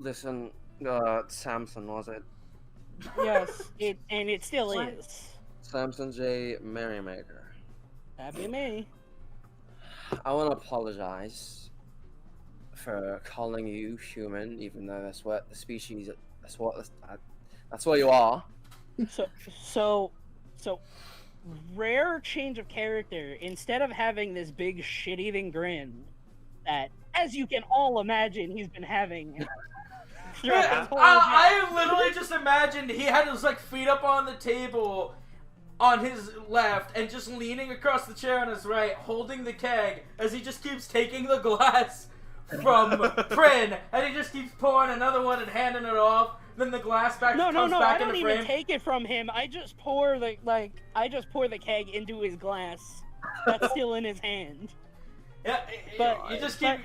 Listen, Samson, was it? Yes, it still is. Samson J. Merrymaker. That'd be me. I want to apologize for calling you human, even though that's what the species. That's what you are. So, rare change of character. Instead of having this big shit-eating grin that, as you can all imagine, he's been having throughout this whole I literally just imagined he had his like feet up on the table on his left and just leaning across the chair on his right, holding the keg as he just keeps taking the glass from Prin, and he just keeps pouring another one and handing it off. Then the glass comes back No, into I don't frame. even take it from him. I just pour the keg into his glass that's still in his hand. Yeah, but you just keep.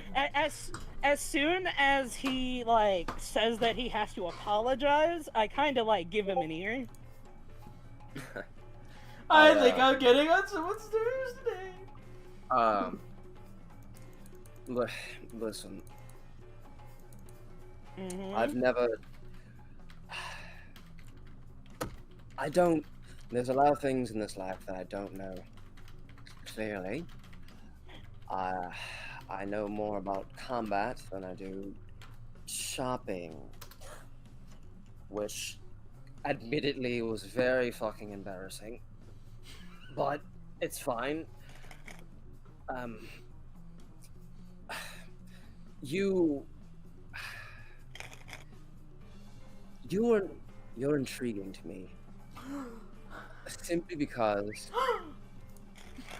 As soon as he like says that he has to apologize, I kind of like give him an ear. I think I'm getting on someone's nerves today. Listen. Mm-hmm. There's a lot of things in this life that I don't know. Clearly. I know more about combat than I do shopping. Which, admittedly, was very fucking embarrassing. But, it's fine. You're intriguing to me. Simply because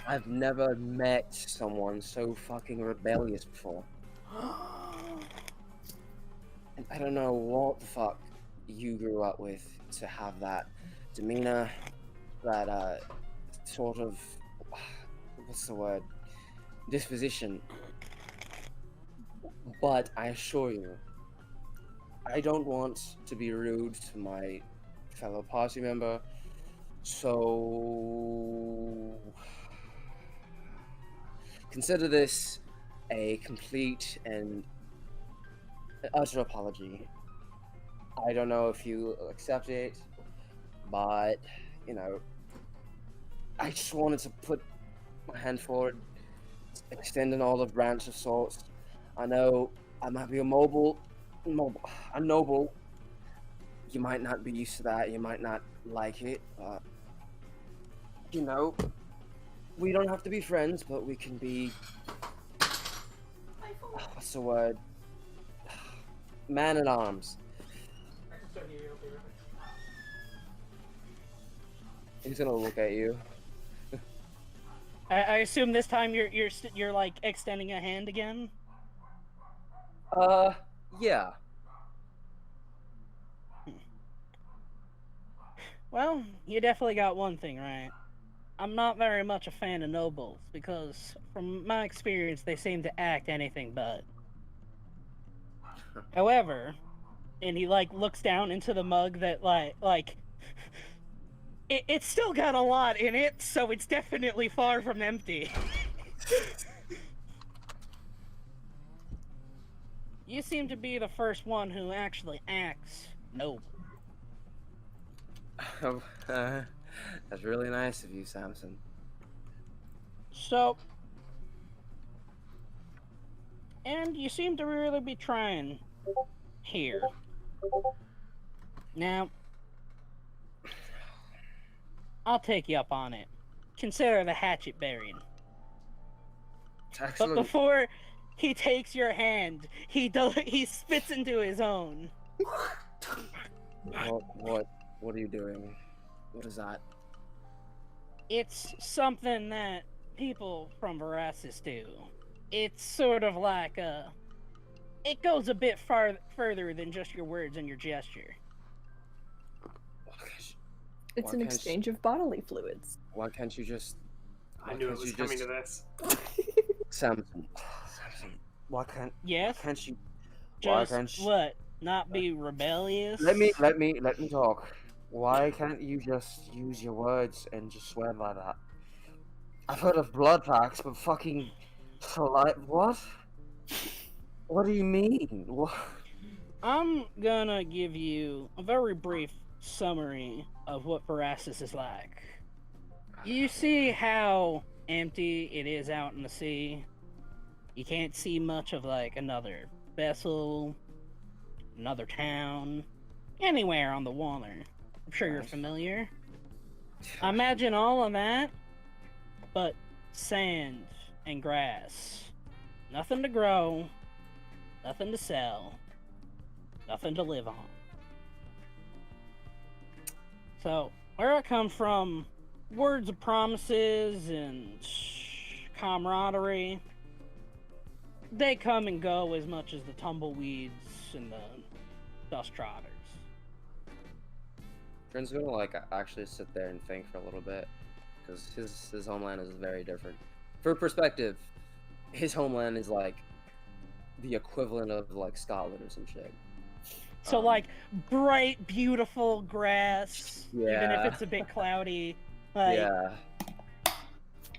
I've never met someone so fucking rebellious before. And I don't know what the fuck you grew up with to have that demeanor, that sort of, what's the word, disposition. But I assure you, I don't want to be rude to my fellow party member, so consider this a complete and utter apology. I don't know if you accept it, but, you know, I just wanted to put my hand forward, extend an olive branch of sorts. I know I might be a noble. You might not be used to that, you might not like it, but, you know, we don't have to be friends, but we can be, what's the word, man at arms. He's gonna look at you. I assume this time you're like extending a hand again. Yeah. Well, you definitely got one thing right. I'm not very much a fan of nobles, because from my experience, they seem to act anything but. However, and he like looks down into the mug that it's still got a lot in it, so it's definitely far from empty. You seem to be the first one who actually acts noble. That's really nice of you, Samson. So, and you seem to really be trying here. Now, I'll take you up on it. Consider the hatchet buried. But before he takes your hand, he spits into his own. What are you doing? What is that? It's something that people from Veracis do. It's sort of like it goes a bit further than just your words and your gesture. It's an exchange of bodily fluids. Why can't you just... I knew it was coming to this. Samson, why can't... Yes? Why can't you... Just what? Not be rebellious? Let me talk. Why can't you just use your words and just swear by that? I've heard of blood pacts, but fucking... What? What do you mean? What? I'm gonna give you a very brief summary of what Verastus is like. You see how empty it is out in the sea. You can't see much of like another vessel, another town, anywhere on the water. I'm sure you're familiar. Imagine all of that, but sand and grass. Nothing to grow, nothing to sell, nothing to live on. So, where I come from, words of promises and camaraderie, they come and go as much as the tumbleweeds and the dust trotters. Friend's gonna like actually sit there and think for a little bit, because his homeland is very different. For perspective, his homeland is like the equivalent of like Scotland or some shit. So like bright, beautiful grass, even Yeah. if it's a bit cloudy. Like,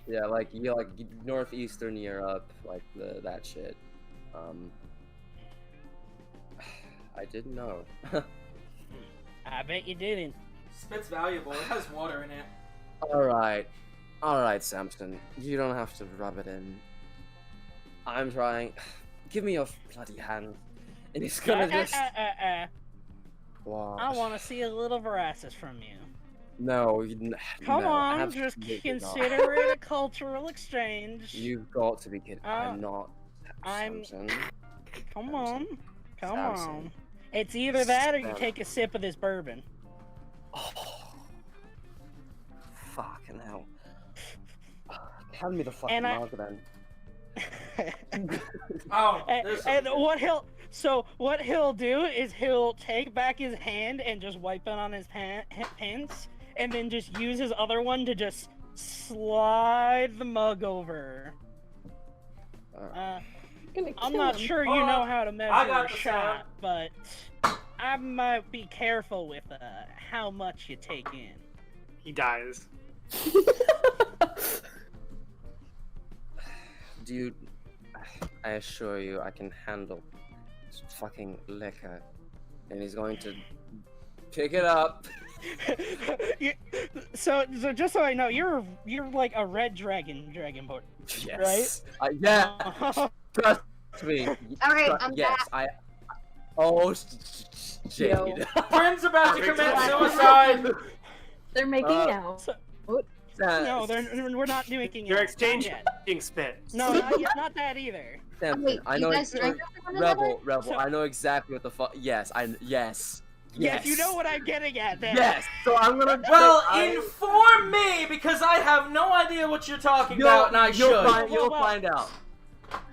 Yeah, like you like northeastern Europe, like that shit. I didn't know. I bet you didn't. Spit's valuable. It has water in it. All right, Samson. You don't have to rub it in. I'm trying. Give me your bloody hand, and he's gonna just. Wow. I want to see a little Verastus from you. No, Come no, on, just absolutely consider it a cultural exchange. You've got to be kidding. I'm not. I'm- Samson. Come on, come Samson. on. It's either that or you Samson. take a sip of this bourbon. Oh. Fucking hell. Hand me the fucking And I- mug then. Oh, and there's what he'll do is he'll take back his hand and just wipe it on his pants, and then just use his other one to just slide the mug over. I'm not sure you know how to measure got a the shot, but I might be careful with how much you take in. He dies. Dude, I assure you, I can handle this fucking liquor. And he's going to pick it up. So just so I know, you're like a red dragon boy, Yes. Yeah. right? Trust me. Alright, I'm yes, Oh, Jade. Friend's about to commit Yo. suicide. They're making out. No, we're not making You're it. exchanging Not yet. spit. No, not that either. Samson, Wait, I you know guys drink with one another? Rebel. So- I know exactly what the fuck. Yes. Yes, you know what I'm getting at then. Yes. So I'm gonna. Well, inform me, because I have no idea what you're talking about, and I should. You'll Well, find out.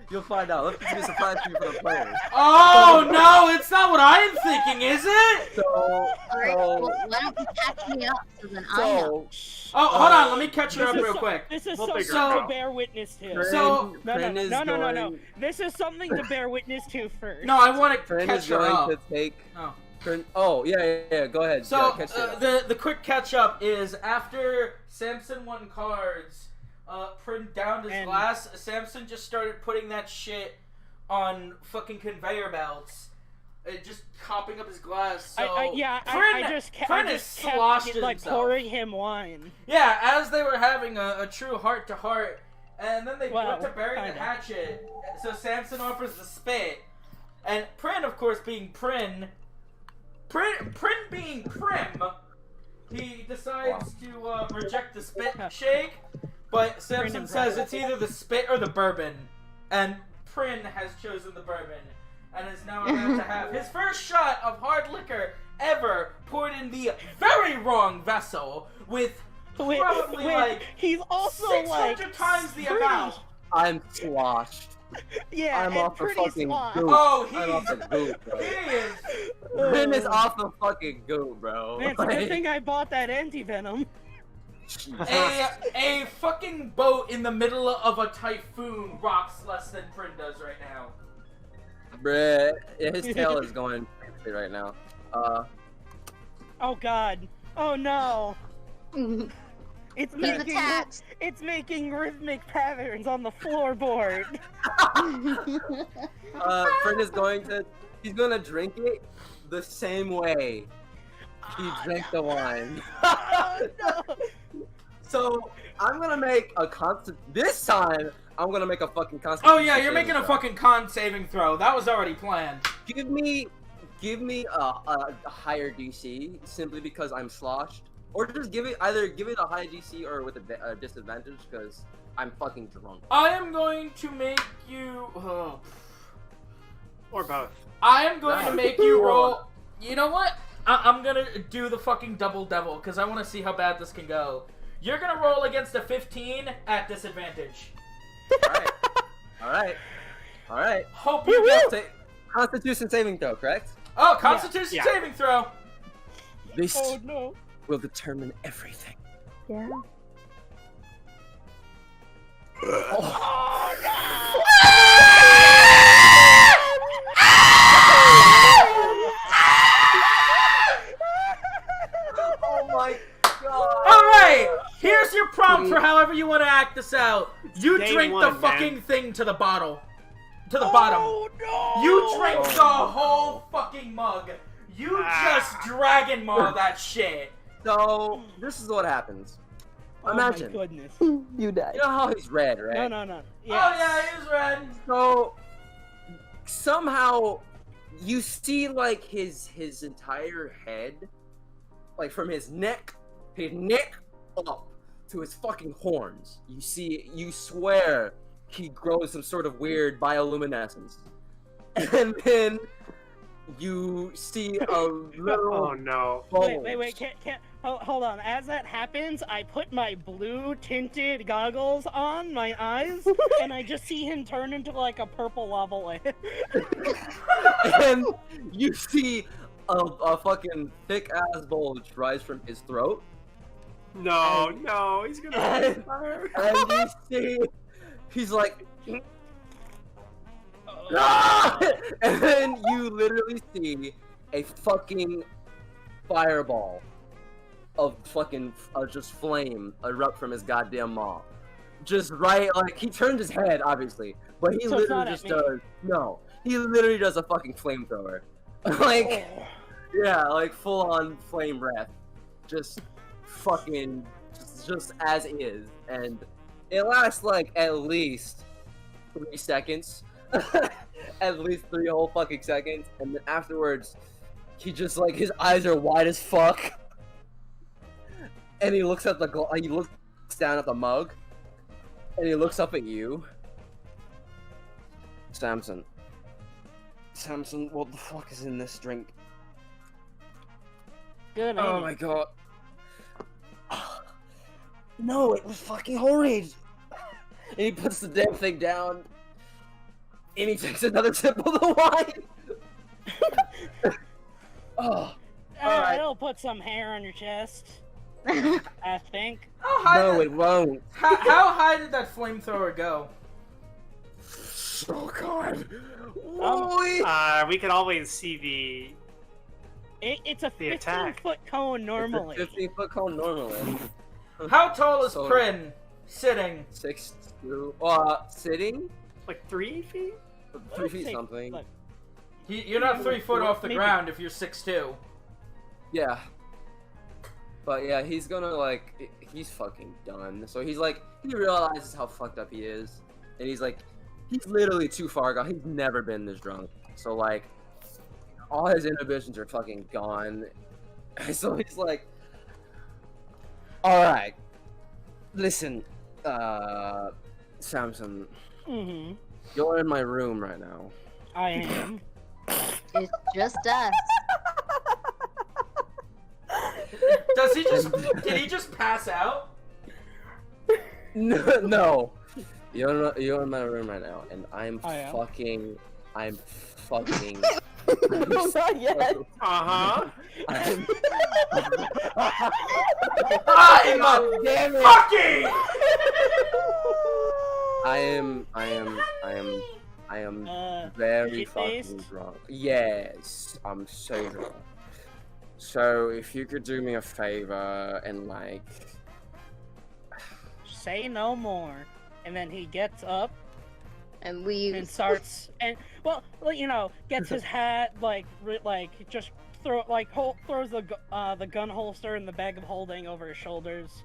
You'll find out. Let's be a surprise for you for the players. Oh no, it's not what I'm thinking, is it? So, Alright, well, why don't you catch me up so then I know? Oh, hold on, let me catch you This up is real so- quick. This is We'll something figure it to out. bear witness to. So- No. This is something to bear witness to first. No, I want to Friend catch is her going up. to take. Oh. Oh, yeah. Go ahead. So yeah, catch it up. the quick catch up is after Samson won cards, Prin downed his And- glass. Samson just started putting that shit on fucking conveyor belts, just copping up his glass. So I Prin just sloshed kept like himself. pouring him wine. Yeah, as they were having a true heart to heart, and then they Well, went to bury kinda. the hatchet. So Samson offers the spit, and Prin, of course, being Prin being prim, he decides to reject the spit shake. But Samson and says Prin. it's either the spit or the bourbon, and Prin has chosen the bourbon, and is now about to have his first shot of hard liquor ever poured in the very wrong vessel with probably like he's also 600 like times the pretty- amount. I'm sloshed. Yeah, I'm and off the pretty fucking sloshed. goop. Oh, I'm off the goop, bro. He is. Prin is off the fucking goop, bro. Man, it's a good thing I bought that anti-venom. A fucking boat in the middle of a typhoon rocks less than Prin does right now. Bruh, his tail is going crazy right now. Oh god. Oh no. It's He's making attached. it's making rhythmic patterns on the floorboard. Prin is going to he's gonna drink it the same way he drank the wine. Oh, no. So I'm gonna make a this time I'm gonna make a fucking constitution. Oh yeah, you're making a throw. fucking con saving throw. That was already planned. Give me a higher DC simply because I'm sloshed, or just give it a high DC or with a disadvantage because I'm fucking drunk. I am going to make you. Or both. I am going to make you roll. You know what? I'm gonna do the fucking double devil because I want to see how bad this can go. You're gonna roll against a 15 at disadvantage. All right. Hope you get. Constitution saving throw, correct? Oh, Constitution saving throw. This Oh no. will determine everything. Yeah. Oh no. Oh my god! Alright, here's your prompt for however you want to act this out. You Day drink one, the fucking man. thing to the bottle. To the bottom. Oh no. You drink the whole fucking mug. You just dragon maul that shit. So this is what happens. Oh Imagine. my goodness. You died. You know how he's red, right? No. Oh yeah, he's red. So somehow you see like his entire head, like from his neck up to his fucking horns. You swear he grows some sort of weird bioluminescence, and then you see a little. Oh no. bulge. Wait, can't, hold on. As that happens, I put my blue tinted goggles on my eyes, and I just see him turn into like a purple lava lamp. And you see a fucking thick ass bulge rise from his throat, No, he's gonna and, fire. and you see he's like, "Ah!" And then you literally see a fucking fireball of fucking just flame erupt from his goddamn maw. Just right, like he turned his head, obviously, but he So it's not literally at just me. does. No, he literally does a fucking flamethrower, like yeah, like full on flame breath, just fucking, just as is, and it lasts like at least 3 seconds, at least 3 whole fucking seconds, and then afterwards, he just like his eyes are wide as fuck. And he looks at he looks down at the mug, and he looks up at you. Samson, what the fuck is in this drink? Good. Oh my god. No, it was fucking horrid. And he puts the damn thing down, and he takes another sip of the wine. Oh, alright. It'll put some hair on your chest. I think. How high? No, it won't. How high did that flamethrower go? Oh god. We could always see It's a The attack. 15-foot cone normally. It's a 15-foot cone normally. How tall is So- Prin sitting? 6'2". Sitting? like 3 feet. 3 feet Say, something. look, You're not 3 foot off the Maybe. ground if you're 6'2". Yeah. But yeah, he's gonna like, he's fucking done. So he's like, he realizes how fucked up he is. And he's like, he's literally too far gone. He's never been this drunk. So like, all his inhibitions are fucking gone. So he's like, alright. Listen, Samson, you're in my room right now. I am. It's just us. Does he just? Did he just pass out? No. You're in my room right now, and I'm I am. fucking. Not yet. Uh-huh. I'm I'm damn it! fucking. I am Uh, very shit-faced? fucking drunk. Yes, I'm so drunk. So if you could do me a favor and like, say no more. And then he gets up And leaves. and starts and gets his hat just throws the gun holster and the bag of holding over his shoulders.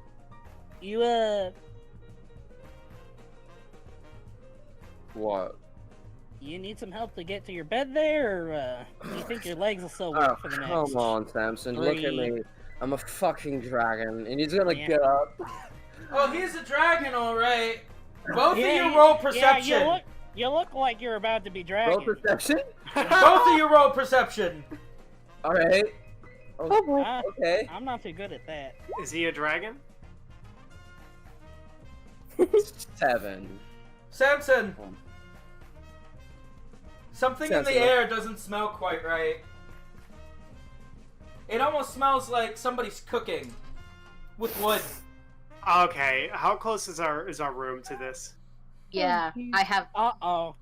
What? You need some help to get to your bed there, or you think your legs will still work for the next? Come on, Samson, look at 3. me. I'm a fucking dragon, and he's gonna Yeah. get up. Oh, he's a dragon, all right. Both Yeah, of you you- roll perception. Yeah, you look like you're about to be dragged. Roll perception? Both of you roll perception. Alright. Oh boy. Okay. I'm not too good at that. Is he a dragon? 7. Samson. Something in the Samson. air doesn't smell quite right. It almost smells like somebody's cooking with wood. Okay, how close is our room to this? Yeah, I have Uh-oh.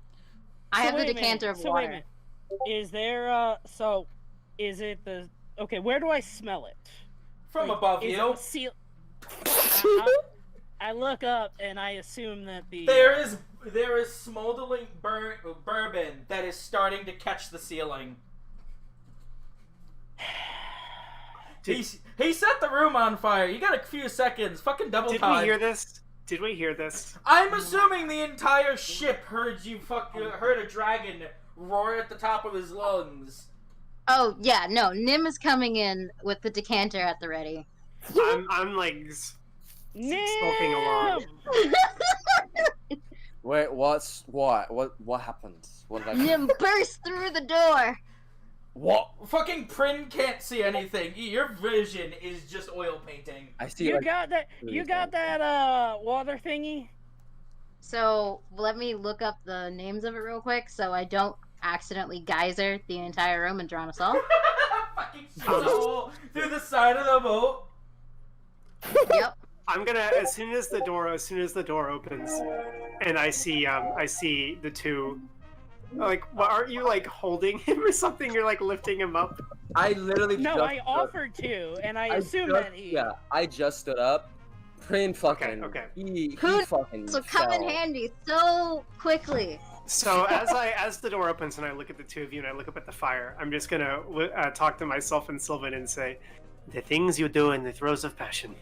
I have the wait a minute, decanter of so wait a water. minute. Is there, is it the... Okay, where do I smell it? From Like, above is you. it seal... I look up and I assume that the... There is smoldering bourbon that is starting to catch the ceiling. He set the room on fire. You got a few seconds. Fucking double Did time. we hear this? Did we hear this? I'm assuming the entire ship heard heard a dragon roar at the top of his lungs. Oh yeah, no, Nim is coming in with the decanter at the ready. I'm like smoking along. Wait, what happened? What did I Nim bursts through the door. What? Fucking Prin can't see anything. Your vision is just oil painting. I see You like, got that? really You got bad. that water thingy? So let me look up the names of it real quick, so I don't accidentally geyser the entire room and drown us all. Fucking shoots a hole through the side of the boat. Yep. I'm gonna as soon as the door opens, and I see the two. Like, what, aren't you like holding him or something? You're like lifting him up. I literally No, just I offered to, and I assumed just- that he. Yeah, I just stood up. Prin fucking. Okay. He Who- fucking. So come in fell. handy so quickly. So as the door opens and I look at the two of you and I look up at the fire, I'm just gonna talk to myself and Sylvan and say, "The things you do in the throes of passion,"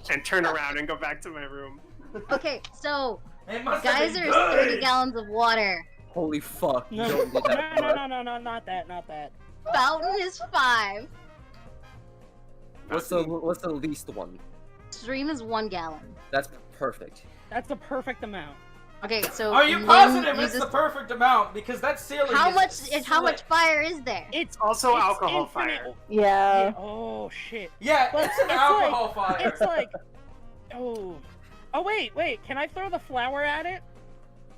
and turn around and go back to my room. Okay, so It must have been geyser is good. 30 gallons of water. Holy fuck! You No, don't do that. no, not that. Fountain is 5. What's the least one? Stream is 1 gallon. That's perfect. That's the perfect amount. Okay, so Are you Nim positive it's uses- the perfect amount? Because that ceiling how is much slit. fire is there? It's Also it's alcohol infinite. fire. Yeah. Oh shit! Yeah, But it's an it's alcohol fire. It's like, oh wait. Can I throw the flour at it?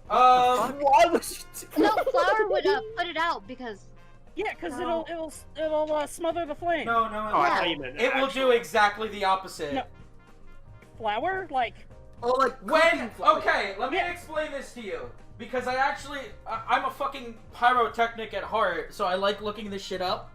Why would you No, flour would put it out because Yeah, because it'll smother the flame. No, Oh, I Yeah. thought you meant it will do actual. exactly the opposite. No. Flour, like Oh, like When cooking flour. okay, let me Yeah. explain this to you because I'm a fucking pyrotechnic at heart, so I like looking this shit up.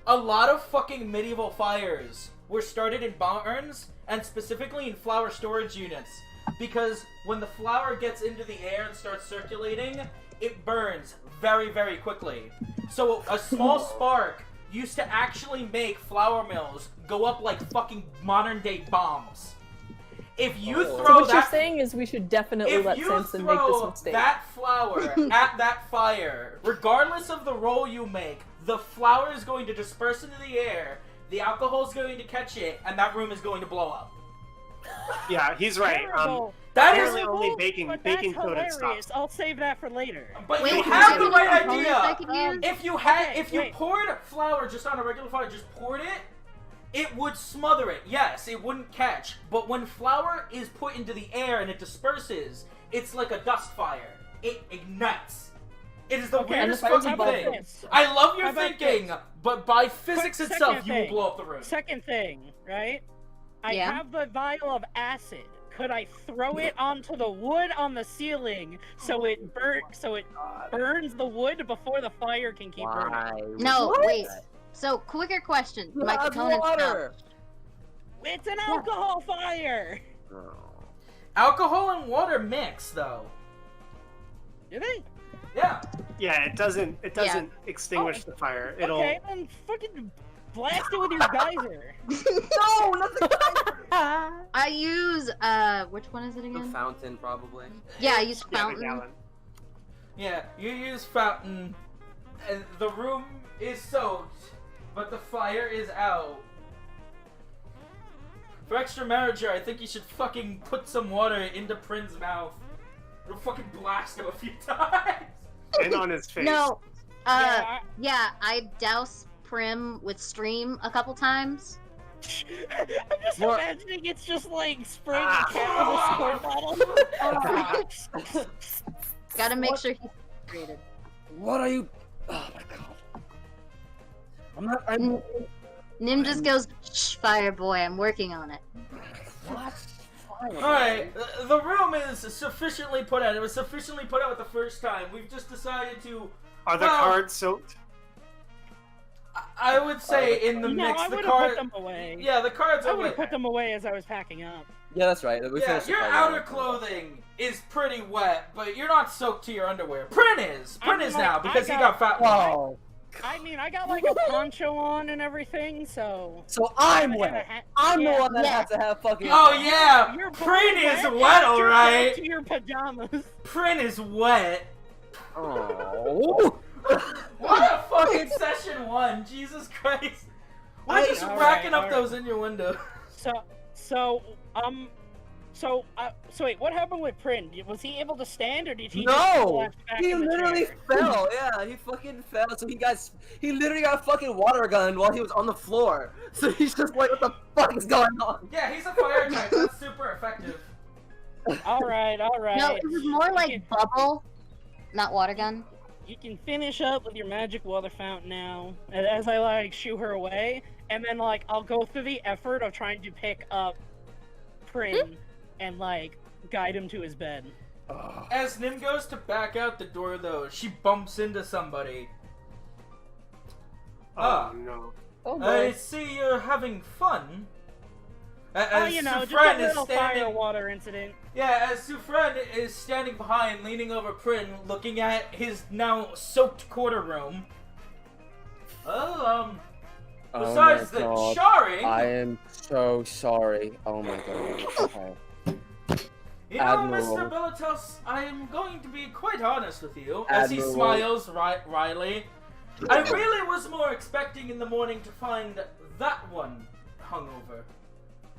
A lot of fucking medieval fires were started in barns and specifically in flour storage units because when the flour gets into the air and starts circulating, it burns very, very quickly. So a small spark used to actually make flour mills go up like fucking modern day bombs. If you Oh. So throw what you're that saying is we should definitely if let you Samson make this throw mistake. that flour at that fire, regardless of the roll you make, the flour is going to disperse into the air, the alcohol is going to catch it, and that room is going to blow up. Yeah, he's right. terrible. That is, Apparently only baking but baking that's soda hilarious. stops. I'll save that for later. but wait, you can have I the have right any components I idea. could use? If you Wait. poured flour just on a regular fire, just poured it, it would smother it. Yes, it wouldn't catch. But when flour is put into the air and it disperses, it's like a dust fire. It ignites. It is the Okay, weirdest and the fire's fucking above thing. this. I love your How about thinking, this? but by physics Quick itself, second you will thing. blow up the room. Second thing, right? I Yeah. have the vial of acid. Could I throw it onto the wood on the ceiling so it burns the wood before the fire can keep burning? Why? would No, you do wait. that? So quicker question. You My have components water. It's an alcohol fire. Oh. Alcohol and water mix, though. Do they? Yeah. Yeah, it doesn't extinguish the fire. It'll Okay, then fucking blast it with your geyser. No, nothing. I use which one is it The again? fountain, probably. Yeah, I use yeah, the fountain. gallon. Yeah, you use fountain, and the room is soaked, but the fire is out. For extra manager, I think you should fucking put some water into Prin's mouth. It'll fucking blast him a few times. And on his face. No, Yeah, I douse Prim with stream a couple times. I'm just More- imagining it's just like spraying a cat with a squirt bottle. Gotta make sure he's hydrated. What are you? Oh my god. I'm. Nim just goes, shh, fire boy, I'm working on it. What? Alright, the room is sufficiently put out. It was sufficiently put out the first time. We've just decided to... Are the Well- cards soaked? I would say in the No, mix, I the would have put card... them away. Yeah, the cards I are... would have put them away as I was packing up. Yeah, that's right. We Yeah, finished the your fight. outer clothing is pretty wet, but you're not soaked to your underwear. Prin is! Prin is now, because he got fat. Whoa. I mean, I got like a poncho on and everything, so. So I'm And a wet. hat- I'm the yeah. one that Yeah. has to have fucking. Oh yeah! You're both Prin is wet wet, after alright! to your pajamas. Prin is wet. Oh. What a fucking session one! Jesus Christ! We're just Alright, racking up alright. those in your window. So wait, what happened with Prin? Was he able to stand, or did he just No, collapse back he in the literally chair? fell. Yeah, he fucking fell. So he literally got fucking water gunned while he was on the floor. So he's just like, what the fuck is going on? Yeah, he's a fire type. That's super effective. All right. No, it was more like can- bubble, not water gun. You can finish up with your magic water fountain now, as I like shoo her away, and then like I'll go through the effort of trying to pick up Prin and like guide him to his bed. As Nim goes to back out the door, though, she bumps into somebody. Oh no. Oh I boy. see you're having fun. Oh, you know, just a Sufren is little fire standing. water incident. Yeah, as Sufren is standing behind, leaning over Prin, looking at his now soaked quarter room. Oh Besides my the God. charring, I am so sorry. Oh my god. Okay. you know, Admiral. Mr. Bilitos, I am going to be quite honest with you. As he Admiral. smiles wryly, I really was more expecting in the morning to find that one hungover.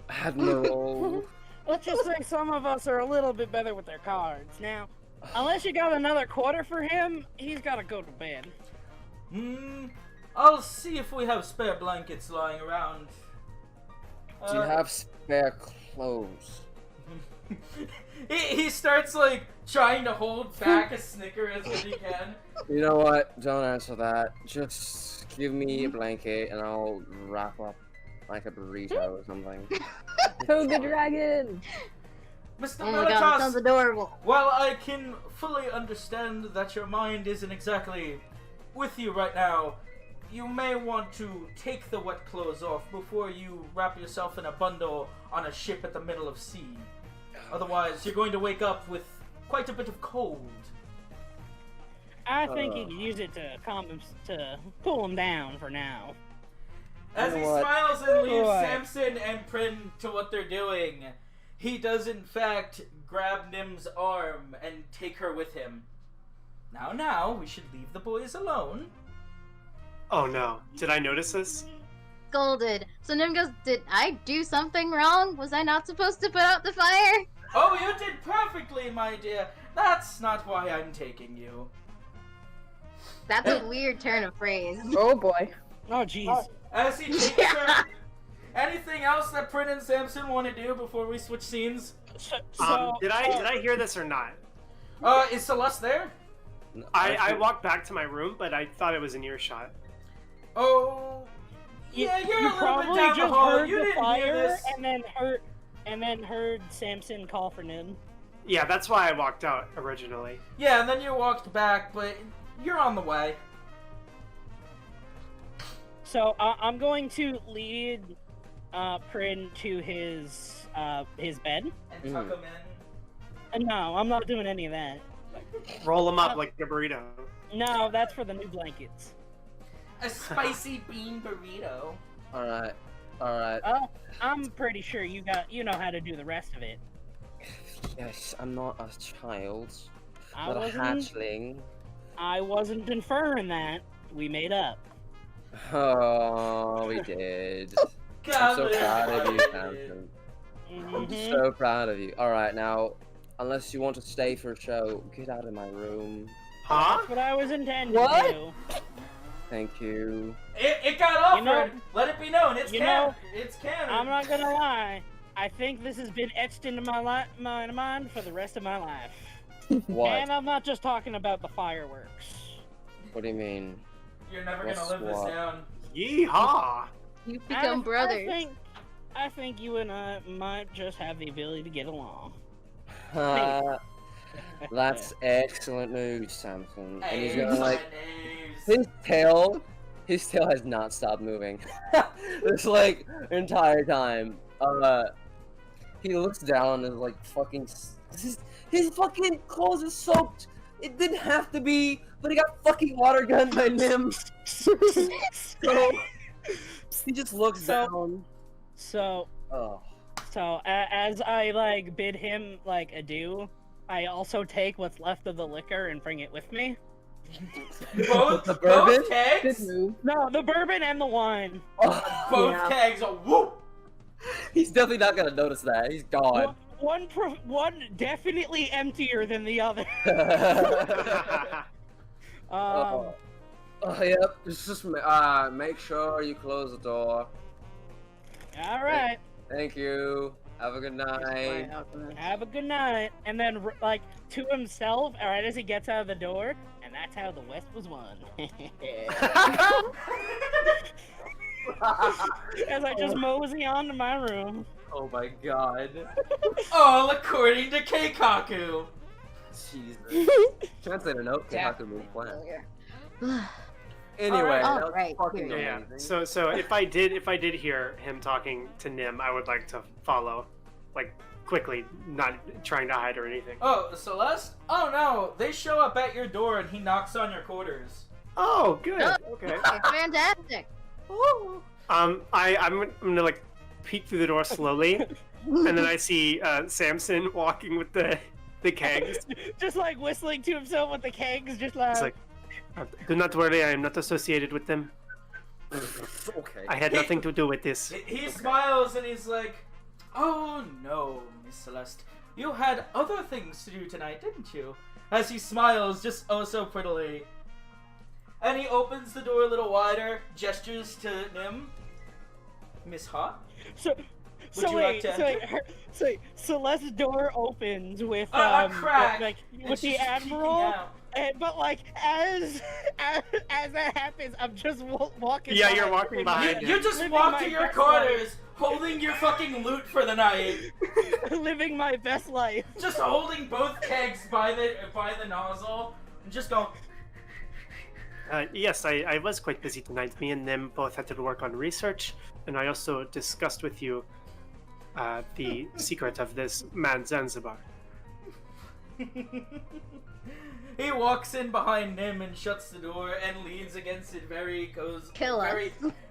Admiral. Let's just say some of us are a little bit better with their cards. Now, unless you got another quarter for him, he's gotta go to bed. I'll see if we have spare blankets lying around. Do you have spare clothes? he starts like trying to hold back a snicker as much as he can. You know what? Don't answer that. Just give me a blanket and I'll wrap up like a burrito or something. Toga Dragon! Mr. Oh my god, it sounds Militos, adorable. while I can fully understand that your mind isn't exactly with you right now, you may want to take the wet clothes off before you wrap yourself in a bundle on a ship at the middle of sea. Otherwise, you're going to wake up with quite a bit of cold. I think he can use it to calm him, to cool him down for now. As You he know what? smiles and leaves What? Samson and Prin to what they're doing, he does in fact grab Nim's arm and take her with him. Now, we should leave the boys alone. Oh no. Did I notice this? Scolded. So Nim goes, did I do something wrong? Was I not supposed to put out the fire? Oh, you did perfectly, my dear. That's not why I'm taking you. That's a weird turn of phrase. Oh boy. Oh jeez. As he takes her... Anything else that Prin and Samson want to do before we switch scenes? Did I hear this or not? Is Celeste there? I walked back to my room, but I thought it was in earshot. Oh... Yeah, you're you a little bit probably down the just hall. heard You the didn't hear fire this. and then heard Samson call for Nim. Yeah, that's why I walked out originally. Yeah, and then you walked back, but you're on the way. So I'm going to lead Prin to his bed. And tuck him in. No, I'm not doing any of that. Roll them up like a burrito. No, that's for the new blankets. A spicy bean burrito. Alright. Alright. Oh, I'm pretty sure you know how to do the rest of it. Yes, I'm not a child. I Not a wasn't. hatchling. I wasn't inferring that. We made up. Oh, we did. I'm so proud of you, Samson. I'm Mhm. so proud of you. Alright, now, unless you want to stay for a show, get out of my room. Huh? That's what I was intending What? to do. Thank you. It got offered. You know- Let it be known. It's you canon. know, It's canon. I'm not gonna lie. I think this has been etched into my mind for the rest of my life. What? And I'm not just talking about the fireworks. What do you mean? You're never gonna What's live this what? down. Yeehaw! You become brothers. I think you and I might just have the ability to get along. That's excellent news, Samson. And he's Hey, gonna like news. his tail has not stopped moving. This like entire time. He looks down and is like fucking his fucking clothes are soaked. It didn't have to be, but he got fucking water gunned by Nim. So he just looks down. So Oh. as I like bid him like adieu, I also take what's left of the liquor and bring it with me. Both, The bourbon? both kegs. Good move. No, the bourbon and the wine. Both Yeah. kegs. Oh, whoop. He's definitely not gonna notice that. He's gone. One definitely emptier than the other. Oh, yep. Just make sure you close the door. All right. Thank you. Have a good night. Have a good night. And then, like, to himself, all right, as he gets out of the door, and that's how the West was won. As I just mosey on to my room. Oh my god. All according to Keikaku. Jesus. Translate a note. Yeah. Keikaku move plan. Alright. Anyway, All that was right, fucking here. Yeah. amazing. So if I did hear him talking to Nim, I would like to follow, like quickly, not trying to hide or anything. Oh, Celeste? Oh no, they show up at your door and he knocks on your quarters. Oh, good. Oh. Okay. Fantastic. I'm gonna like peek through the door slowly, and then I see Samson walking with the kegs. Just like whistling to himself with the kegs, just like. It's like, do not worry, I am not associated with them. Okay. I had nothing to do with this. He smiles and he's like, "Oh no, Miss Celeste, you had other things to do tonight, didn't you?" As he smiles just oh so prettily. And he opens the door a little wider, gestures to Nim. Miss Hot? So you like to enter? Celeste's door opens with A crack. like and with she's the just admiral, peeking out. but like as that happens, I'm just walking. Yeah, by, you're walking behind You just Living walk my to your best quarters, holding your fucking loot for the night. living my best life. Just holding both kegs by the nozzle, and just go. Yes, I was quite busy tonight. Me and Nim both had to work on research, and I also discussed with you the secret of this mad Zanzibar. He walks in behind Nim and shuts the door and leans against it very Kill us.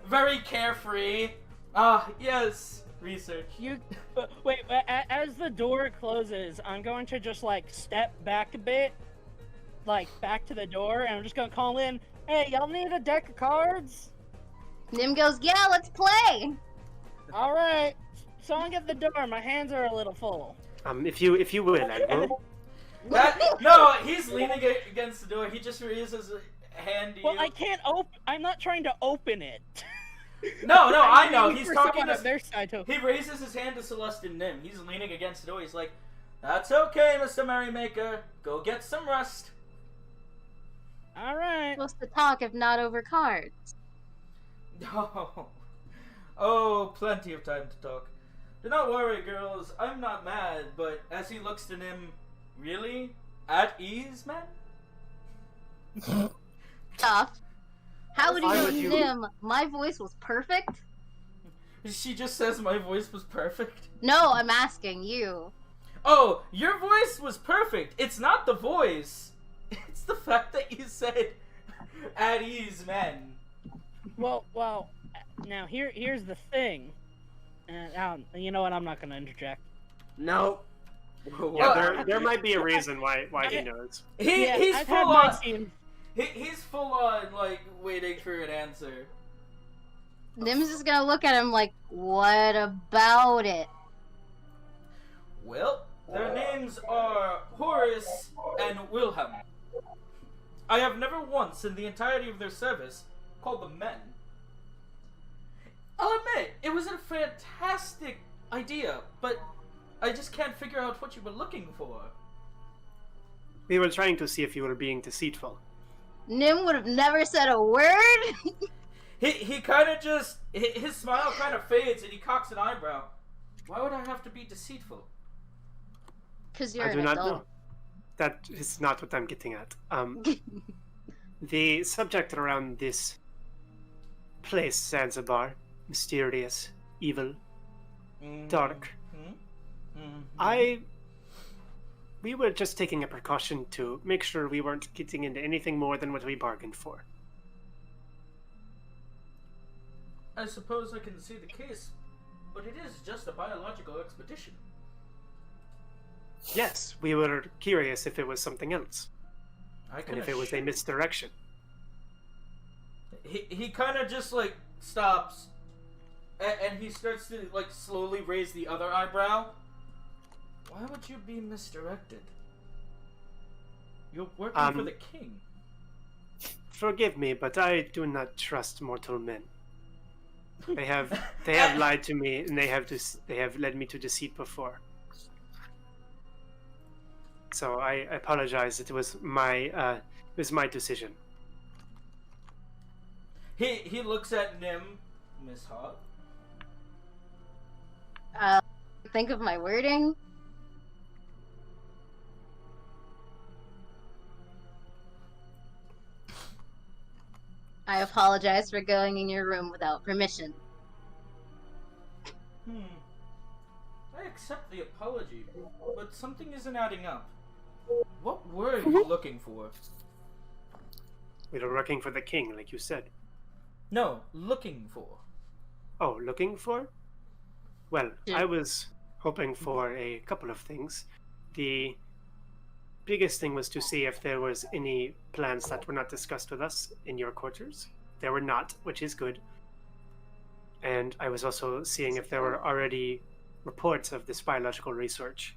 very carefree. Ah, yes, research. You wait. As the door closes, I'm going to just like step back a bit, like back to the door, and I'm just gonna call in. Hey, y'all need a deck of cards? Nim goes, yeah, let's play. All right. Someone get the door. My hands are a little full. If you will, Admiral. No, he's leaning against the door. He just raises his hand to you. Well, I can't open. I'm not trying to open it. No, I I'm know. waiting He's for talking someone to. on their side to. He raises his hand to Celeste and Nim. He's leaning against the door. He's like, "That's okay, Mr. Merrymaker. Go get some rest." All right. Supposed to talk if not over cards. Oh, plenty of time to talk. Do not worry, girls. I'm not mad, but as he looks to Nim, really? At ease, man? Tough. How would you Why know, would you- Nim? My voice was perfect? She just says my voice was perfect. No, I'm asking you. Oh, your voice was perfect. It's not the voice. It's the fact that you said at ease, men. Well. Now here's the thing. You know what? I'm not gonna interject. No. Yeah, there might be a reason why he knows. He's I've full had my on. scenes. He's full on like waiting for an answer. Nim's just gonna look at him like, what about it? Well, their names are Horace and Wilhelm. I have never once in the entirety of their service called them men. I'll admit, it was a fantastic idea, but I just can't figure out what you were looking for. We were trying to see if you were being deceitful. Nim would have never said a word. He kind of just, his smile kind of fades and he cocks an eyebrow. Why would I have to be deceitful? Because you're I do an not adult. know. That is not what I'm getting at. The subject around this place, Zanzibar, mysterious, evil, dark. We were just taking a precaution to make sure we weren't getting into anything more than what we bargained for. I suppose I can see the case, but it is just a biological expedition. Yes, we were curious if it was something else, I can and if it was a misdirection. He kind of just like stops, and he starts to like slowly raise the other eyebrow. Why would you be misdirected? You're working for the king. Forgive me, but I do not trust mortal men. They have lied to me, and they have led me to deceit before. So I apologize. It was my decision. He looks at Nim, Miss Hawk. Think of my wording. I apologize for going in your room without permission. I accept the apology, but something isn't adding up. What were you looking for? We were working for the king, like you said. No, looking for. Oh, looking for? Well, Yeah. I was hoping for a couple of things. The biggest thing was to see if there was any plans that were not discussed with us in your quarters. There were not, which is good. And I was also seeing if there were already reports of this biological research.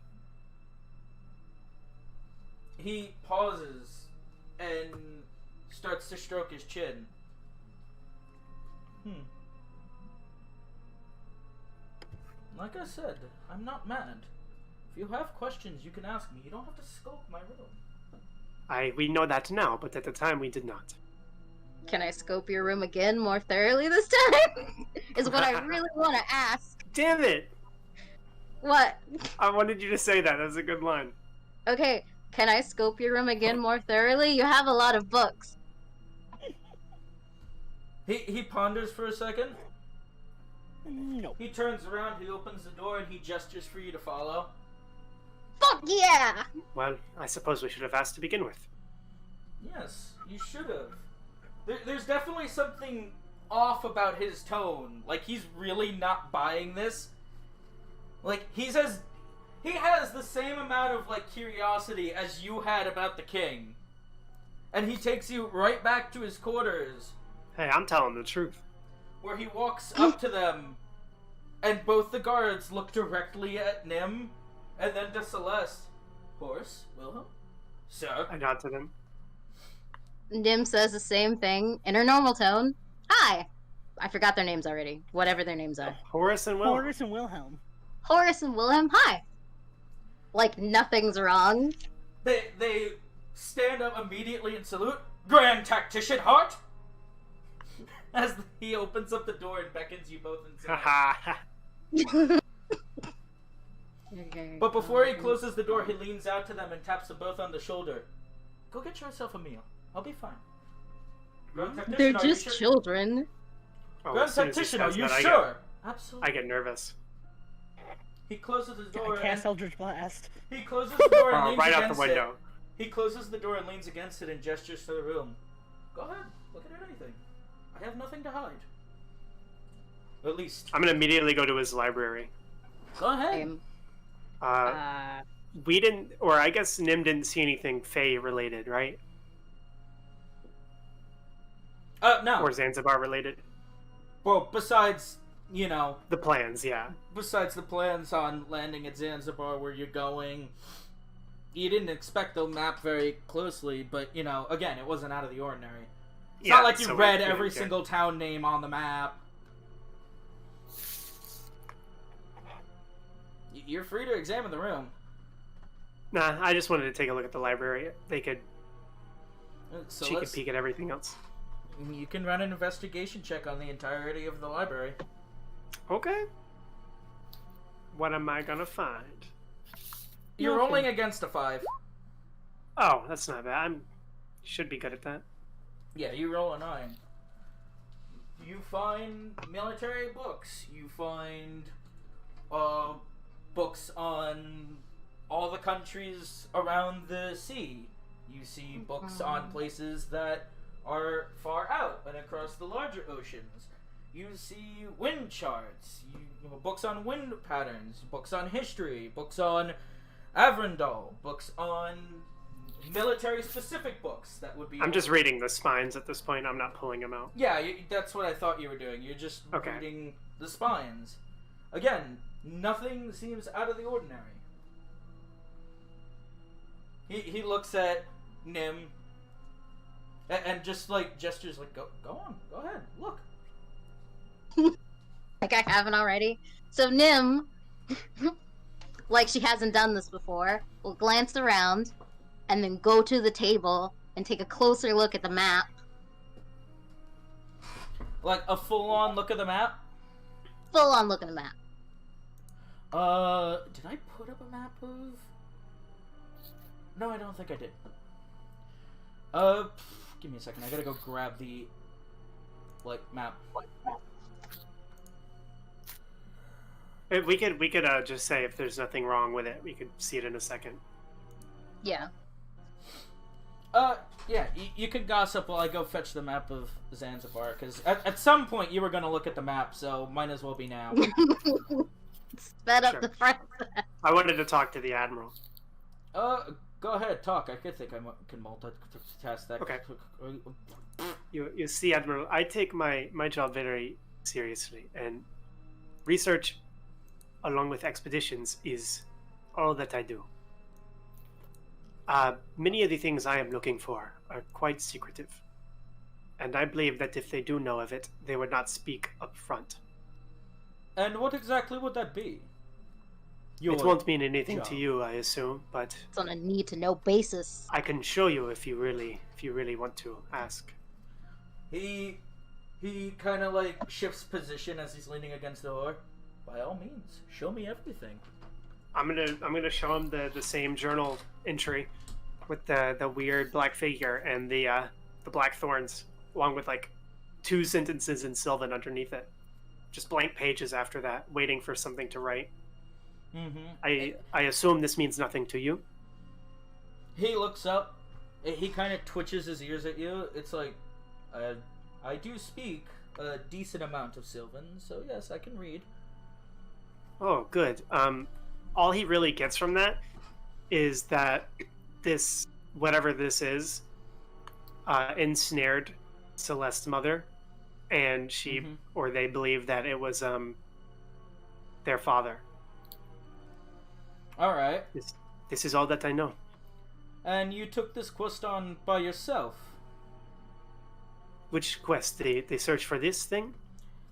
He pauses and starts to stroke his chin. Like I said, I'm not mad. If you have questions, you can ask me. You don't have to skulk my room. We know that now, but at the time we did not. Can I scope your room again more thoroughly this time? Is what I really want to ask. Damn it! What? I wanted you to say that. That was a good line. Okay, can I scope your room again more thoroughly? You have a lot of books. He ponders for a second. No. He turns around, he opens the door, and he gestures for you to follow. Fuck yeah! Well, I suppose we should have asked to begin with. Yes, you should have. There's definitely something off about his tone. Like, he's really not buying this. Like, he has the same amount of, like, curiosity as you had about the king. And he takes you right back to his quarters, Hey, I'm telling the truth. where he walks up to them, and both the guards look directly at Nim, and then to Celeste. Horace, Wilhelm? Sir? I nod to them. Nim says the same thing in her normal tone. Hi! I forgot their names already. Whatever their names are. Horace and Will. Horace and Wilhelm. Horace and Wilhelm, hi! Like nothing's wrong. They stand up immediately and salute. Grand Tactician Hart! As he opens up the door and beckons you both inside. Haha. But before he closes the door, he leans out to them and taps them both on the shoulder. Go get yourself a meal. I'll be fine. Grand Tactician, They're are you just sure? children. Oh, Grand as soon as he Tactician, are says you that, sure? Absolutely. I get nervous. He closes his door. I cast Eldritch Blast. He closes the door and leans right out against the window. it. He closes the door and leans against it and gestures to the room. Go ahead, look at anything. I have nothing to hide. At least. I'm gonna immediately go to his library. Go ahead. We didn't, or I guess Nim didn't see anything Fae related, right? No. Or Zanzibar related. Well, besides, The plans, yeah. besides the plans on landing at Zanzibar where you're going, you didn't expect the map very closely, but, again, it wasn't out of the ordinary. It's not like you read every single town name on the map. You're free to examine the room. Nah, I just wanted to take a look at the library. She could let's- peek at everything else. You can run an investigation check on the entirety of the library. Okay. What am I gonna find? You're rolling against a 5. Oh, that's not bad. Should be good at that. Yeah, you roll a 9. You find military books. You find books on all the countries around the sea. You see books on places that are far out and across the larger oceans. You see wind charts, books on wind patterns, books on history, books on Avrindal, books on military-specific books that would be... I'm just reading the spines at this point. I'm not pulling them out. Yeah, that's what I thought you were doing. You're just reading the spines. Again, nothing seems out of the ordinary. He looks at Nim and just gestures go on, go ahead, look. Like I haven't already. So Nim, like she hasn't done this before, will glance around and then go to the table and take a closer look at the map. Like a full-on look at the map? Full on look at the map. Did I put up a map of... No, I don't think I did. Give me a second. I gotta go grab the, map. We could just say if there's nothing wrong with it, we could see it in a second. Yeah. Yeah, you could gossip while I go fetch the map of Zanzibar, because at some point you were gonna look at the map, so might as well be now. Sped up Sure. the process. I wanted to talk to the Admiral. Go ahead, talk. I could think I can multitask that. Okay. You see, Admiral, I take my job very seriously, and research, along with expeditions, is all that I do. Many of the things I am looking for are quite secretive, and I believe that if they do know of it, they would not speak up front. And what exactly would that be? It won't mean anything job. to you, I assume, but It's on a need-to-know basis. I can show you if you really want to ask. He kind of shifts position as he's leaning against the door. By all means, show me everything. I'm gonna show him the same journal entry with the weird black figure and the black thorns, along with 2 sentences in Sylvan underneath it. Just blank pages after that, waiting for something to write. Mm-hmm. I assume this means nothing to you. He looks up. He kind of twitches his ears at you. It's I do speak a decent amount of Sylvan, so yes, I can read. Oh, good. All he really gets from that is that this, whatever this is, ensnared Celeste's mother, and she, or they believe that it was their father. All right. This is all that I know. And you took this quest on by yourself? Which quest? They search for this thing?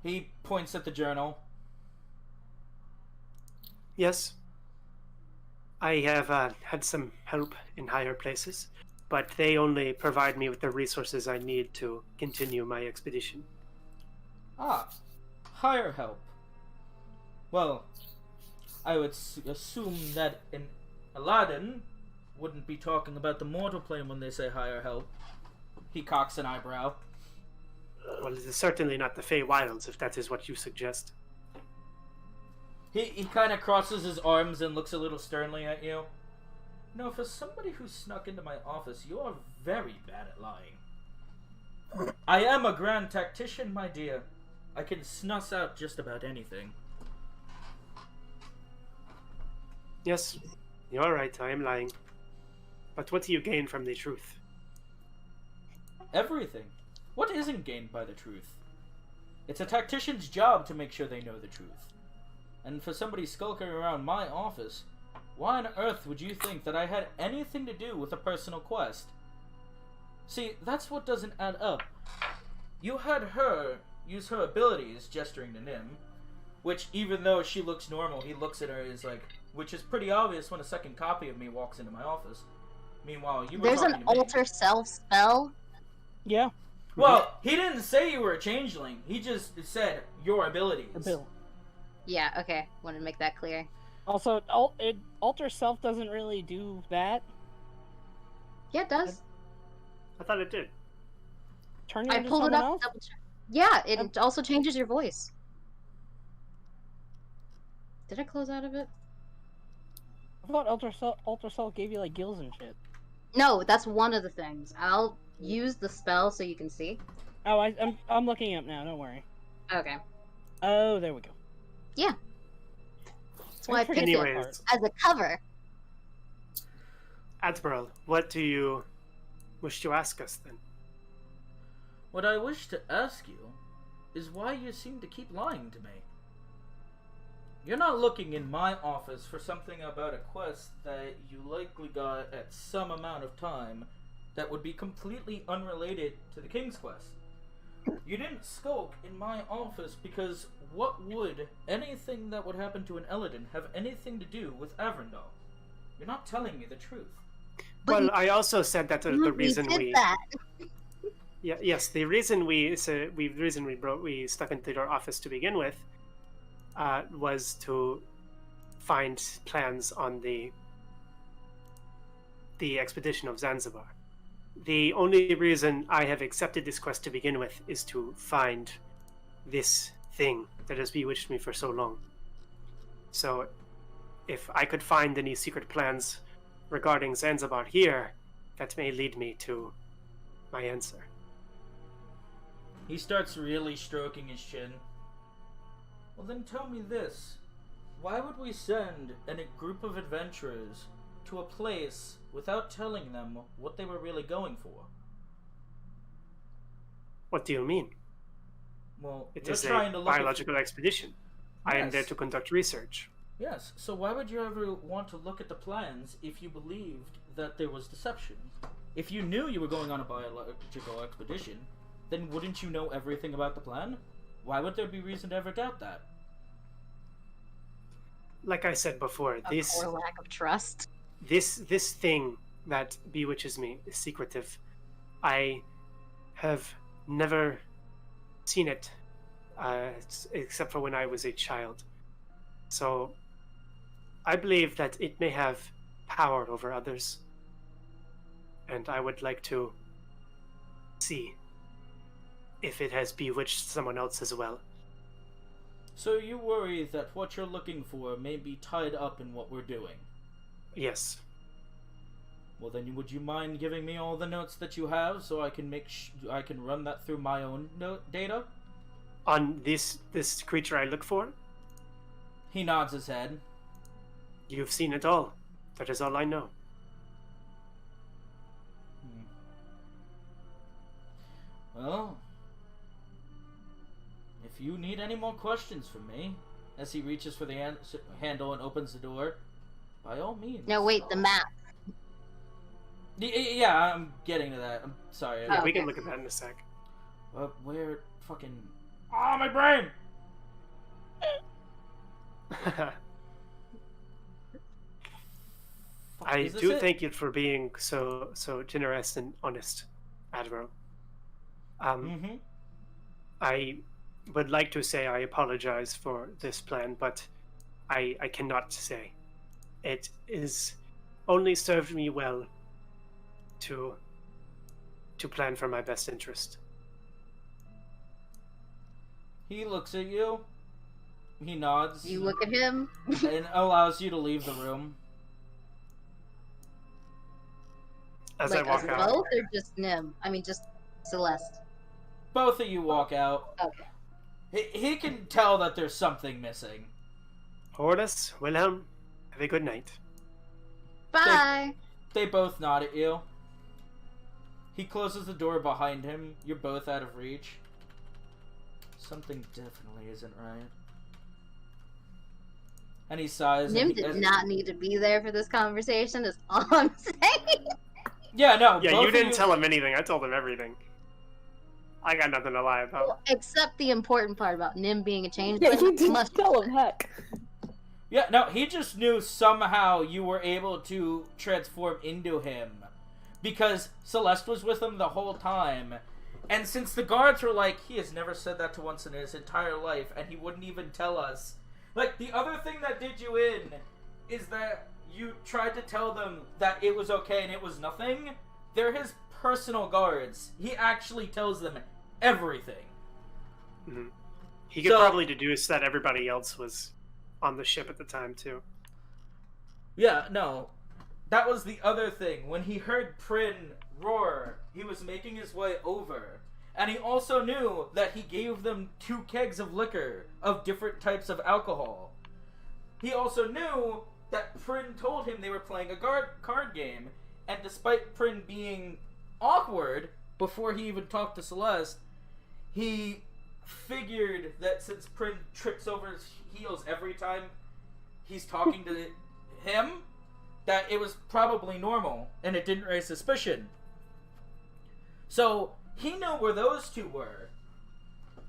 He points at the journal. Yes. I have had some help in higher places, but they only provide me with the resources I need to continue my expedition. Ah, higher help. Well, I would assume that in Aladdin wouldn't be talking about the mortal plane when they say higher help. He cocks an eyebrow. Well, it is certainly not the Fey Wilds, if that is what you suggest. He kind of crosses his arms and looks a little sternly at you. No, for somebody who snuck into my office, you are very bad at lying. I am a grand tactician, my dear. I can snuff out just about anything. Yes, you are right. I am lying. But what do you gain from the truth? Everything. What isn't gained by the truth? It's a tactician's job to make sure they know the truth. And for somebody skulking around my office, why on earth would you think that I had anything to do with a personal quest? See, that's what doesn't add up. You had her use her abilities, gesturing to Nim, which, even though she looks normal, he looks at her as like, which is pretty obvious when a second copy of me walks into my office. Meanwhile, you were There's talking an to me. alter self spell. Yeah. Well, he didn't say you were a changeling. He just said your abilities. Yeah, okay. Wanted to make that clear. Also, alter self doesn't really do that. Yeah, it does. I thought it did. Turn you I into pulled it someone up. else? Double check. Yeah, it also changes your voice. Did I close out of it? I thought alter self gave you like gills and shit. No, that's one of the things. I'll use the spell so you can see. Oh, I'm looking up now. Don't worry. Okay. Oh, there we go. Yeah. That's why I picked Anyways. it as a cover. Admiral, what do you wish to ask us then? What I wish to ask you is why you seem to keep lying to me. You're not looking in my office for something about a quest that you likely got at some amount of time that would be completely unrelated to the King's Quest. You didn't skulk in my office because what would anything that would happen to an Eladin have anything to do with Avrindal? You're not telling me the truth. But Well, I also said that the reason did we that. yes, the reason we stuck into your office to begin with was to find plans on the expedition of Zanzibar. The only reason I have accepted this quest to begin with is to find this thing that has bewitched me for so long. So, if I could find any secret plans regarding Zanzibar here, that may lead me to my answer. He starts really stroking his chin. Well, then tell me this. Why would we send a group of adventurers to a place without telling them what they were really going for? What do you mean? Well, It you're is trying to a look at- biological expedition. I am there Yes. to conduct research. Yes, so why would you ever want to look at the plans if you believed that there was deception? If you knew you were going on a biological expedition, then wouldn't you know everything about the plan? Why would there be reason to ever doubt that? Like I said before, this Or lack of trust. this thing that bewitches me is secretive. I have never seen it except for when I was a child. So I believe that it may have power over others. And I would like to see if it has bewitched someone else as well. So you worry that what you're looking for may be tied up in what we're doing? Yes. Well, then would you mind giving me all the notes that you have so I can I can run that through my own data? On this creature I look for, He nods his head. you've seen it all. That is all I know. Well, if you need any more questions from me, as he reaches for the handle and opens the door, by all means. No, wait, the map. Yeah, I'm getting to that. I'm sorry. Yeah, we okay. can look at that in a sec. Where fucking... Ah, my brain! I Is this do it? thank you for being so generous and honest, Admiral. Mm-hmm. I would like to say I apologize for this plan, but I cannot say. It is only served me well to plan for my best interest. He looks at you. He nods You look at him. and allows you to leave the room. As Like I walk us out. both, or just Nim? I mean, just Celeste. Both of you walk out. Okay. He can tell that there's something missing. Hortus, Wilhelm, have a good night. Bye. They both nod at you. He closes the door behind him. You're both out of reach. Something definitely isn't right. And he sighs. Nim and did not need to be there for this conversation. Is all I'm saying. Yeah, no. Yeah, both you of didn't tell him anything. I told him everything. I got nothing to lie about. Well, except the important part about Nim being a change. Yeah, you didn't tell him, heck. Yeah, no, he just knew somehow you were able to transform into him. Because Celeste was with him the whole time. And since the guards were like, he has never said that to once in his entire life, and he wouldn't even tell us. Like, the other thing that did you in is that you tried to tell them that it was okay and it was nothing. They're his personal guards. He actually tells them everything. Mm-hmm. He could probably deduce that everybody else was on the ship at the time, too. Yeah, no. That was the other thing. When he heard Prin roar, he was making his way over. And he also knew that he gave them 2 kegs of liquor of different types of alcohol. He also knew that Prin told him they were playing a card game. And despite Prin being awkward before he even talked to Celeste, he figured that since Prin trips over his heels every time he's talking to him, that it was probably normal, and it didn't raise suspicion. So, he knew where those 2 were.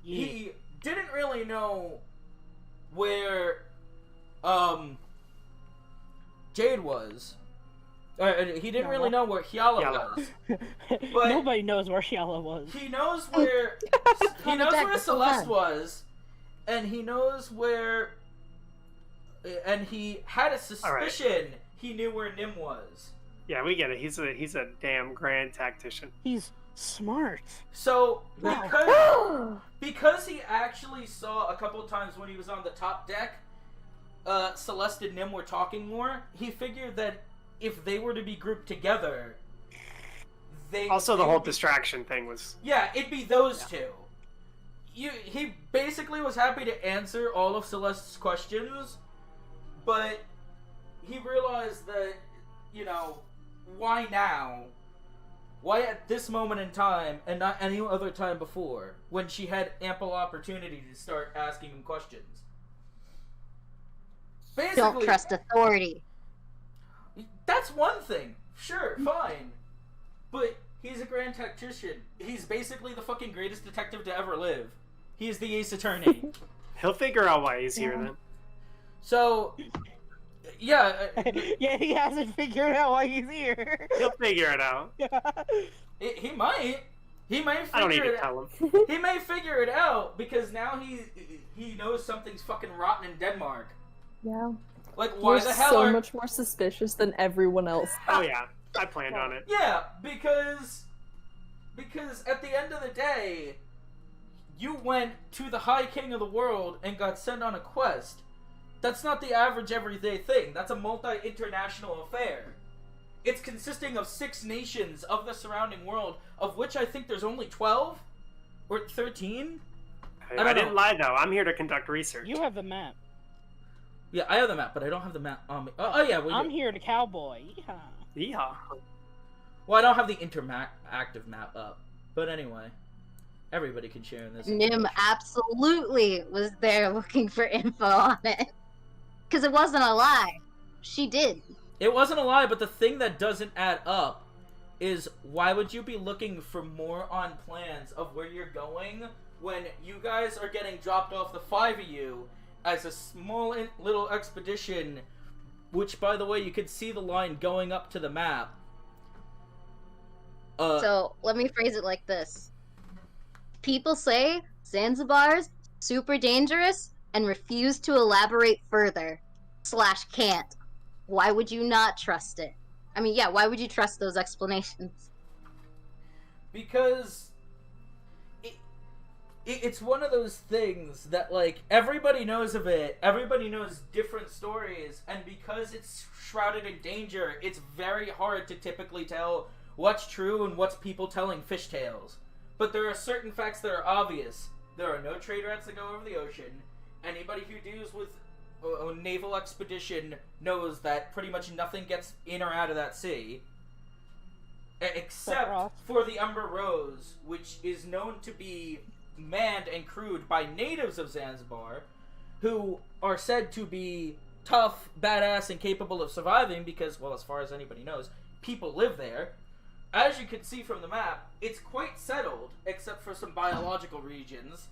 Yeah. He didn't really know where, Jade was. He didn't really know where Hyala was. But Nobody knows where Shiala was. he knows where he knows where Celeste was, and he knows where, and he had a suspicion he knew where Nim was. Yeah, we get it. He's a damn grand tactician. He's smart. So Wow. because he actually saw a couple times when he was on the top deck, Celeste and Nim were talking more. He figured that if they were to be grouped together, Also, the whole distraction thing was... Yeah, it'd be those 2. He basically was happy to answer all of Celeste's questions, but he realized that, why now? Why at this moment in time and not any other time before, when she had ample opportunity to start asking him questions? Basically, Don't trust authority. that's one thing. Sure, fine. But he's a grand tactician. He's basically the fucking greatest detective to ever live. He's the ace attorney. He'll figure out why he's here, then. So, yeah. Yeah, he hasn't figured out why he's here. He'll figure it out. He might. He may I don't need figure to it tell out. him. He may figure it out because now he knows something's fucking rotten in Denmark. Yeah. Like, why We're the hell so are... much more suspicious than everyone else. Oh, yeah. I planned on it. Yeah, because at the end of the day, you went to the High King of the world and got sent on a quest. That's not the average everyday thing. That's a multi-international affair. It's consisting of 6 nations of the surrounding world, of which I think there's only 12? Or 13? I didn't lie, though. I'm here to conduct research. You have the map. Yeah, I have the map, but I don't have the map on me. Oh yeah, we I'm do. here to cowboy. Yeehaw. Yeehaw. Well, I don't have the interactive map up. But anyway, everybody can share in this. Nim absolutely was there looking for info on it. Because it wasn't a lie. She did. It wasn't a lie, but the thing that doesn't add up is why would you be looking for more on plans of where you're going when you guys are getting dropped off, the 5 of you, as a small little expedition, which, by the way, you could see the line going up to the map. So, let me phrase it like this. People say Zanzibar's super dangerous and refuse to elaborate further. / can't. Why would you not trust it? I mean, yeah, why would you trust those explanations? Because it's one of those things that, like, everybody knows of it, everybody knows different stories, and because it's shrouded in danger, it's very hard to typically tell what's true and what's people telling fish tales. But there are certain facts that are obvious. There are no trade routes that go over the ocean. Anybody who deals with a naval expedition knows that pretty much nothing gets in or out of that sea. Except for the Umber Rose, which is known to be manned and crewed by natives of Zanzibar, who are said to be tough, badass, and capable of surviving because, well, as far as anybody knows, people live there. As you can see from the map, it's quite settled, except for some biological regions,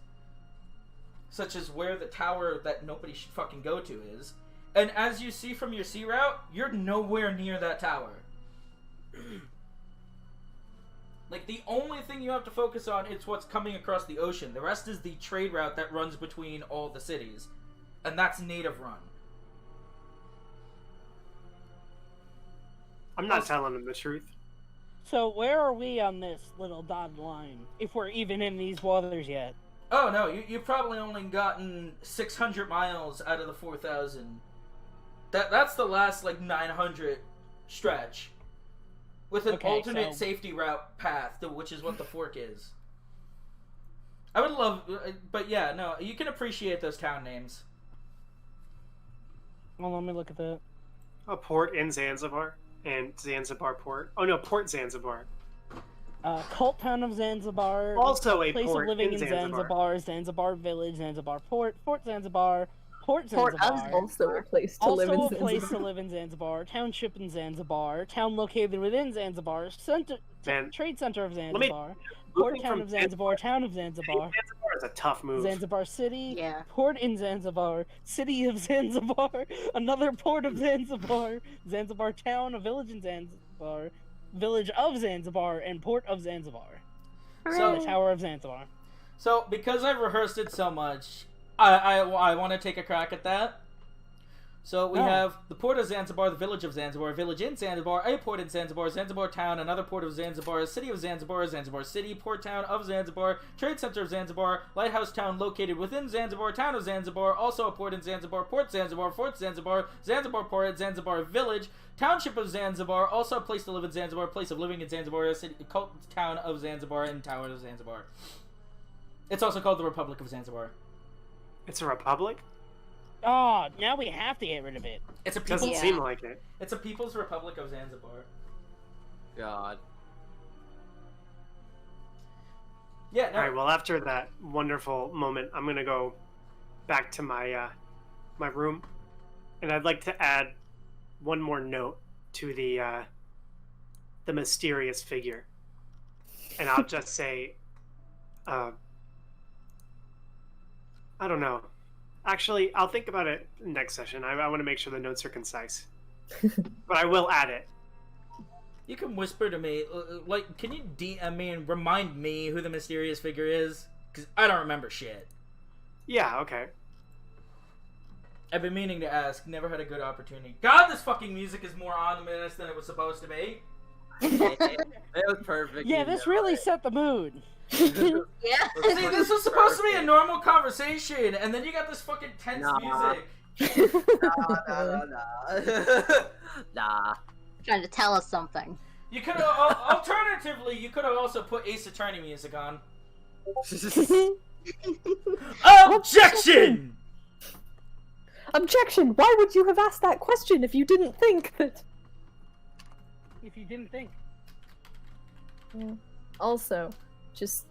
such as where the tower that nobody should fucking go to is. And as you see from your sea route, you're nowhere near that tower. Like, the only thing you have to focus on is what's coming across the ocean. The rest is the trade route that runs between all the cities. And that's native run. I'm not telling them the truth. So where are we on this little dotted line, if we're even in these waters yet? Oh, no, you've probably only gotten 600 miles out of the 4,000. That's the last, like, 900 stretch. With an alternate safety route path, which is what the fork is. I would love... But yeah, no, you can appreciate those town names. Well, let me look at that. A port in Zanzibar and Zanzibar Port. Oh no, Port Zanzibar. Cult Town of Zanzibar. Also a place port of living in in Zanzibar. Zanzibar Village, Zanzibar Port, Fort Zanzibar, Port Port Zanzibar. is also a place to live in Also a Zanzibar. place to live in Zanzibar. Township in Zanzibar. Town located within Zanzibar. Man, Trade center of me- Zanzibar. Port moving Town from of Zanzibar. Town of Zanzibar. Zanzibar is a tough move. Zanzibar City. Yeah. Port in Zanzibar. City of Zanzibar. Another port of Zanzibar. Zanzibar Town. A village in Zanzibar. Village of Zanzibar. And Port of Zanzibar. So, The Tower of Zanzibar. So, because I've rehearsed it so much, I want to take a crack at that. So we have the Port of Zanzibar, the Village of Zanzibar, Village in Zanzibar, a port in Zanzibar, Zanzibar Town, another port of Zanzibar, City of Zanzibar, Zanzibar City, Port Town of Zanzibar, Trade Center of Zanzibar, Lighthouse Town located within Zanzibar, Town of Zanzibar, also a port in Zanzibar, Port Zanzibar, Fort Zanzibar, Zanzibar Port, Zanzibar Village, Township of Zanzibar, also a place to live in Zanzibar, place of living in Zanzibar, city, cult town of Zanzibar, and Tower of Zanzibar. It's also called the Republic of Zanzibar. It's a republic? Oh, now we have to get rid of it. It's a Doesn't people's, seem like it. It's a People's Republic of Zanzibar. God. Yeah, no. Alright, well after that wonderful moment, I'm gonna go back to my my room. And I'd like to add one more note to the mysterious figure. And I'll just say I don't know. Actually, I'll think about it next session. I want to make sure the notes are concise. But I will add it. You can whisper to me, like, can you remind me who the mysterious figure is? Because I don't remember shit. Yeah, okay. I've been meaning to ask, never had a good opportunity. God, this fucking music is more ominous than it was supposed to be. It was perfect. Yeah, this really set the mood. Yeah. See, this was supposed to be a normal conversation, and then you got this fucking tense music. Nah. Trying to tell us something. You could have, alternatively, you could have also put Ace Attorney music on. Objection! Objection! Why would you have asked that question if you didn't think that... If you didn't think. Yeah. Also, just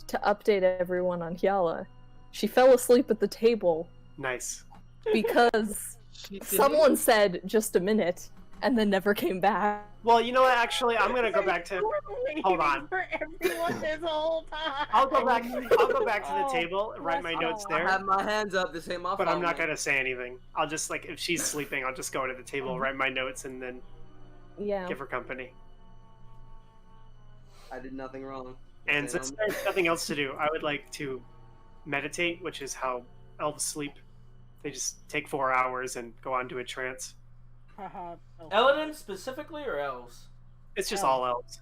to update everyone on Hyala, she fell asleep at the table Nice. because someone said just a minute and then never came back. Well, you know what? Actually, I'm gonna go back to. Hold on. For everyone this whole time. I'll go back. I'll go back to the table, write my notes I there. have my hands up. This ain't my But fault. I'm not gonna say anything. I'll just like if she's sleeping, I'll just go to the table, write my notes, and then Yeah. give her company. I did nothing wrong. And since there's nothing else to do, I would like to meditate, which is how elves sleep. They just take 4 hours and go on to a trance. Haha. Eladin specifically, or elves? It's just Elves. all elves.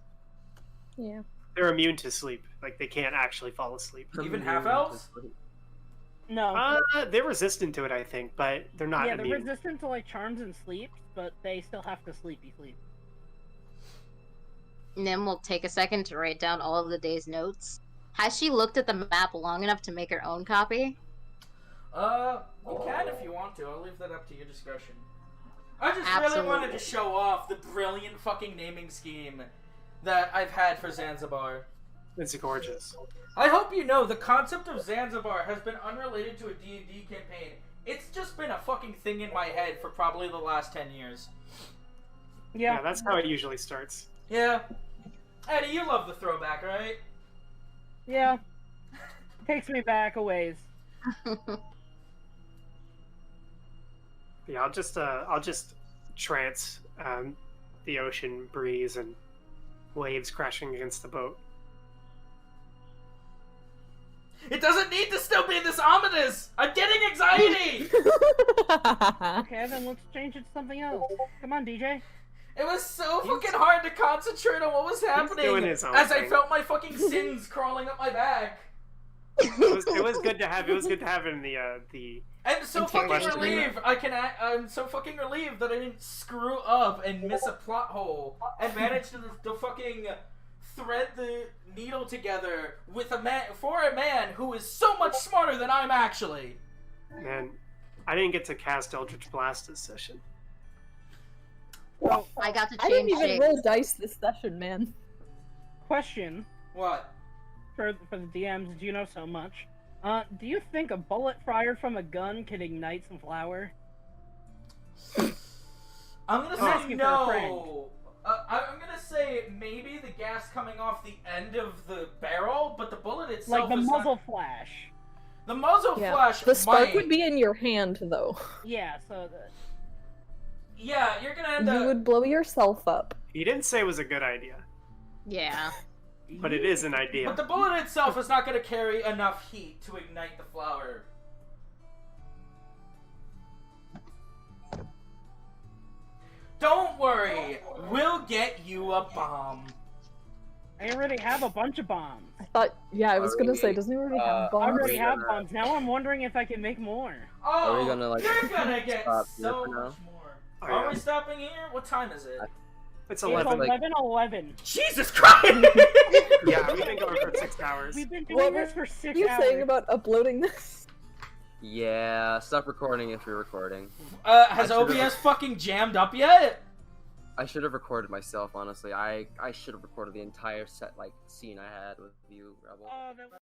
Yeah. They're immune to sleep. Like they can't actually fall asleep. Even half elves? No. They're resistant to it, I think, but they're not Yeah, they're immune. resistant to like charms and sleep, but they still have to sleepy sleep. Nim will take a second to write down all of the day's notes. Has she looked at the map long enough to make her own copy? You can if you want to. I'll leave that up to your discretion. I just really Absolutely. wanted to show off the brilliant fucking naming scheme that I've had for Zanzibar. It's gorgeous. I hope you know the concept of Zanzibar has been unrelated to a D&D campaign. It's just been a fucking thing in my head for probably the last 10 years. Yeah, that's how it usually starts. Yeah. Eddie, you love the throwback, right? Yeah. Takes me back a ways. Yeah, I'll just trance the ocean breeze and waves crashing against the boat. It doesn't need to still be this ominous! I'm getting anxiety! Okay, then let's change it to something else. Come on, DJ. It was so fucking hard to concentrate on what was happening doing his own as I thing. felt my fucking sins crawling up my back. It was good to have. It was good to have in the I'm so fucking Interrogation. relieved. I'm so fucking relieved that I didn't screw up and miss a plot hole and managed to fucking thread the needle together with a man who is so much smarter than I'm actually. Man, I didn't get to cast Eldritch Blast this session. Well, I got to I didn't change even shape. roll dice this session, man. question What? for the DMs, do you know so much? Do you think a bullet fired from a gun could ignite some flour? I'm gonna say asking for a friend. no. I'm gonna say maybe the gas coming off the end of the barrel, but the bullet itself Like the is muzzle not... flash. The muzzle Yeah. flash The spark might. would be in your hand, though. Yeah, so Yeah, you're gonna end You up. would blow yourself up. He didn't say it was a good idea, Yeah. but it is an idea. But the bullet itself is not gonna carry enough heat to ignite the flower. Don't worry, we'll get you a bomb. I already have a bunch of bombs. I thought, yeah, I was gonna say, Already, doesn't he already have I Are bombs? already we have gonna- bombs. Now I'm wondering if I can make more. Oh, Are we gonna, like, you're gonna get stop here so for now? much more. Oh, Are yeah. we stopping here? What time is it? It's It's 11. like- 11. Jesus Christ! Yeah, we've been going for 6 hours. We've been What doing this were for 6 you hours. saying about uploading this? Yeah, stop recording if you're recording. Has I should've- OBS fucking jammed up yet? I should have recorded myself, honestly. I should have recorded the entire scene I had with you, Rebel. Oh, that